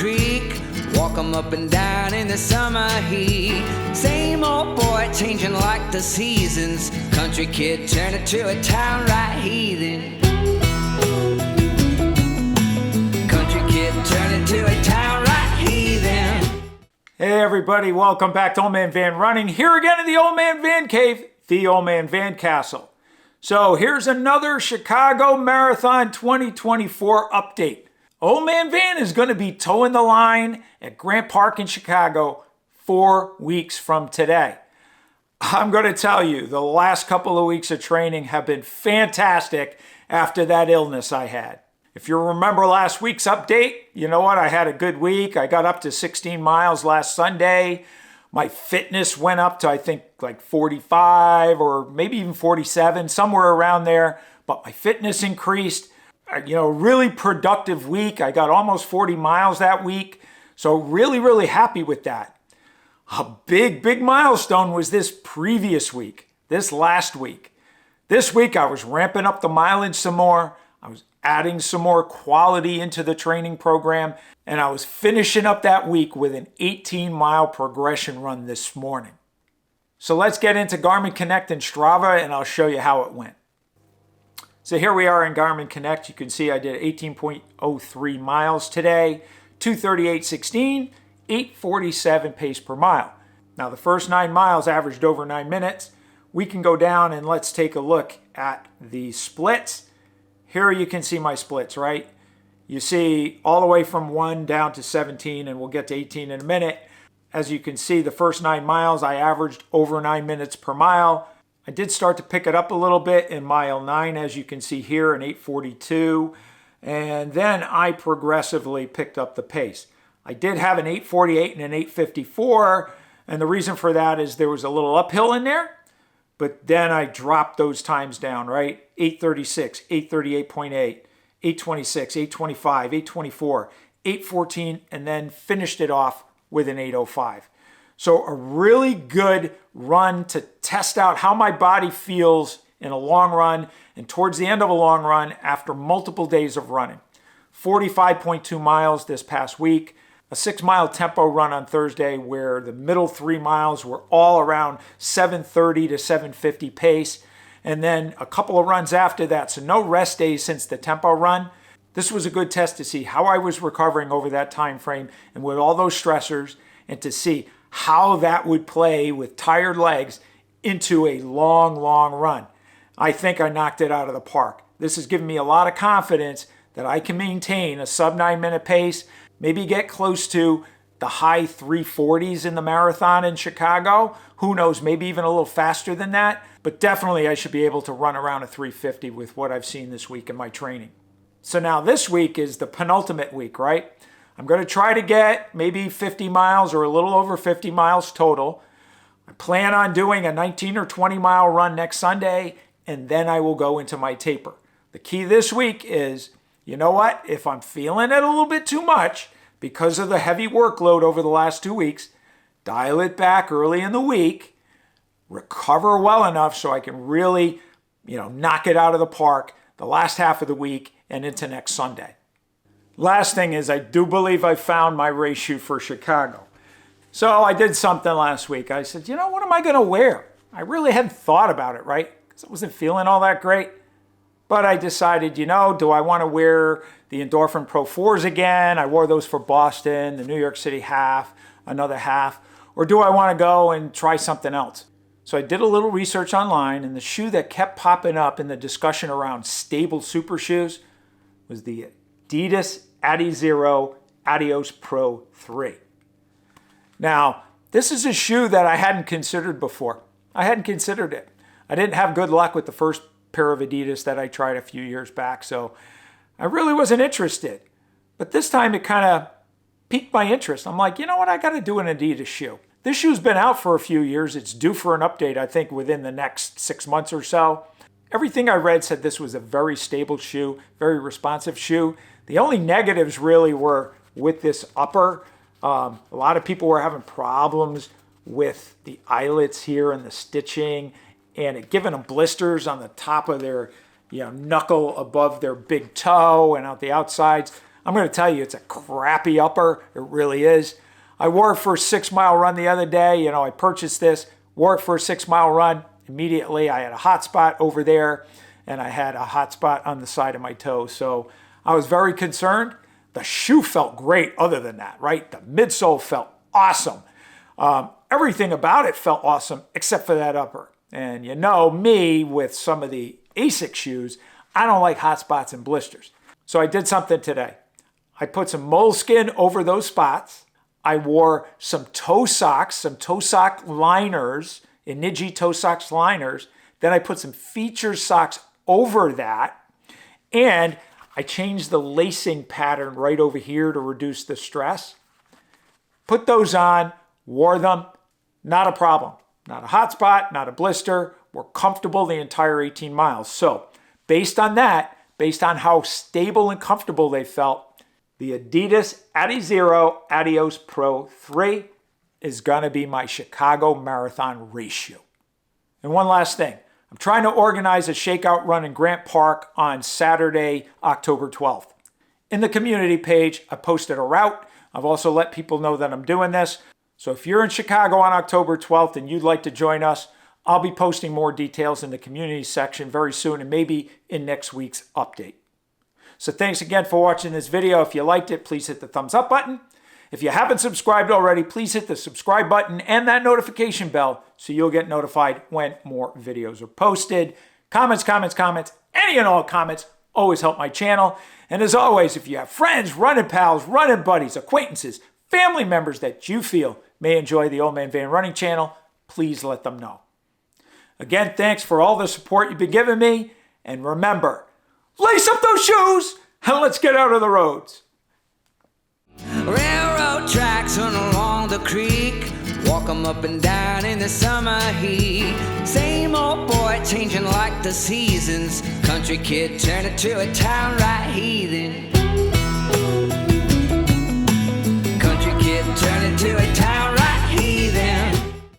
creek. Walk 'em up and down in the summer heat. Same old boy changing like the seasons. Country kid turning to a town right heathen. Country kid turning to a town right heathen. Hey everybody, welcome back to Old Man Van Running. Here again in the Old Man Van Cave, the Old Man Van Castle. So here's another Chicago Marathon 2024 update. Old Man Van is going to be towing the line at Grant Park in Chicago 4 weeks from today. I'm going to tell you, the last couple of weeks of training have been fantastic after that illness I had. If you remember last week's update, you know what? I had a good week. I got up to 16 miles last Sunday. My fitness went up to, I think, like 45 or maybe even 47, somewhere around there. But my fitness increased. Really productive week. I got almost 40 miles that week. So really happy with that. A big milestone was this previous week, this last week. This week I was ramping up the mileage some more. I was adding some more quality into the training program. And I was finishing up that week with an 18-mile progression run this morning. So let's get into Garmin Connect and Strava and I'll show you how it went. So here we are in Garmin Connect. You can see I did 18.03 miles today, 238.16, 847 pace per mile. Now the first 9 miles averaged over 9 minutes. We can go down and let's take a look at the splits. Here you can see my splits, right? You see all the way from 1 down to 17, and we'll get to 18 in a minute. As you can see, the first 9 miles I averaged over 9 minutes per mile. I did start to pick it up a little bit in mile 9, as you can see here, in 8:42. And then I progressively picked up the pace. I did have an 8:48 and an 8:54. And the reason for that is there was a little uphill in there. But then I dropped those times down, right? 8:36, 8:38.8, 8:26, 8:25, 8:24, 8:14, and then finished it off with an 8:05. So a really good run to test out how my body feels in a long run and towards the end of a long run after multiple days of running. 45.2 miles this past week, a 6-mile tempo run on Thursday where the middle 3 miles were all around 7:30 to 7:50 pace. And then a couple of runs after that, so no rest days since the tempo run. This was a good test to see how I was recovering over that time frame and with all those stressors, and to see how that would play with tired legs into a long run. I think I knocked it out of the park. This has given me a lot of confidence that I can maintain a sub 9 minute pace, maybe get close to the high 340s in the marathon in Chicago. Who knows, maybe even a little faster than that. But definitely I should be able to run around a 350 with what I've seen this week in my training. So now this week is the penultimate week, right? I'm going to try to get maybe 50 miles or a little over 50 miles total. I plan on doing a 19 or 20 mile run next Sunday, and then I will go into my taper. The key this week is, you know what? If I'm feeling it a little bit too much because of the heavy workload over the last 2 weeks, dial it back early in the week, recover well enough so I can really, knock it out of the park the last half of the week and into next Sunday. Last thing is I do believe I found my race shoe for Chicago. So I did something last week. I said, what am I going to wear? I really hadn't thought about it, right? Because I wasn't feeling all that great. But I decided, do I want to wear the Endorphin Pro 4s again? I wore those for Boston, the New York City half, another half. Or do I want to go and try something else? So I did a little research online, and the shoe that kept popping up in the discussion around stable super shoes was the Adidas Adizero Adios Pro 3. Now, this is a shoe that I hadn't considered before. I hadn't considered it. I didn't have good luck with the first pair of Adidas that I tried a few years back, so I really wasn't interested. But this time it kind of piqued my interest. I'm like, I got to do an Adidas shoe. This shoe's been out for a few years. It's due for an update, I think, within the next 6 months or so. Everything I read said this was a very stable shoe, very responsive shoe. The only negatives really were with this upper. A lot of people were having problems with the eyelets here and the stitching, and it giving them blisters on the top of their knuckle above their big toe and out the outsides. I'm going to tell you, it's a crappy upper. It really is. I wore it for a 6-mile run the other day. I purchased this, wore it for a 6-mile run. Immediately, I had a hot spot over there, and I had a hot spot on the side of my toe. So I was very concerned. The shoe felt great other than that, right? The midsole felt awesome. Everything about it felt awesome except for that upper. And you know me with some of the ASIC shoes, I don't like hot spots and blisters. So I did something today. I put some moleskin over those spots. I wore some toe socks, some toe sock liners, Inigi toe socks liners. Then I put some feature socks over that. And I changed the lacing pattern right over here to reduce the stress. Put those on, wore them, not a problem. Not a hot spot, not a blister. We're comfortable the entire 18 miles. So based on that, based on how stable and comfortable they felt, the Adidas Adizero Adios Pro 3 is going to be my Chicago Marathon race shoe. And one last thing. I'm trying to organize a shakeout run in Grant Park on Saturday, October 12th. In the community page, I posted a route. I've also let people know that I'm doing this. So if you're in Chicago on October 12th and you'd like to join us, I'll be posting more details in the community section very soon and maybe in next week's update. So thanks again for watching this video. If you liked it, please hit the thumbs up button. If you haven't subscribed already, please hit the subscribe button and that notification bell so you'll get notified when more videos are posted. Comments, any and all comments always help my channel. And as always, if you have friends, running pals, running buddies, acquaintances, family members that you feel may enjoy the Old Man Van Running channel, please let them know. Again, thanks for all the support you've been giving me. And remember, lace up those shoes and let's get out of the roads. Railroad tracks run along the creek, walk 'em up and down in the summer heat. Same old boy changing like the seasons, country kid turning to a town right heathen.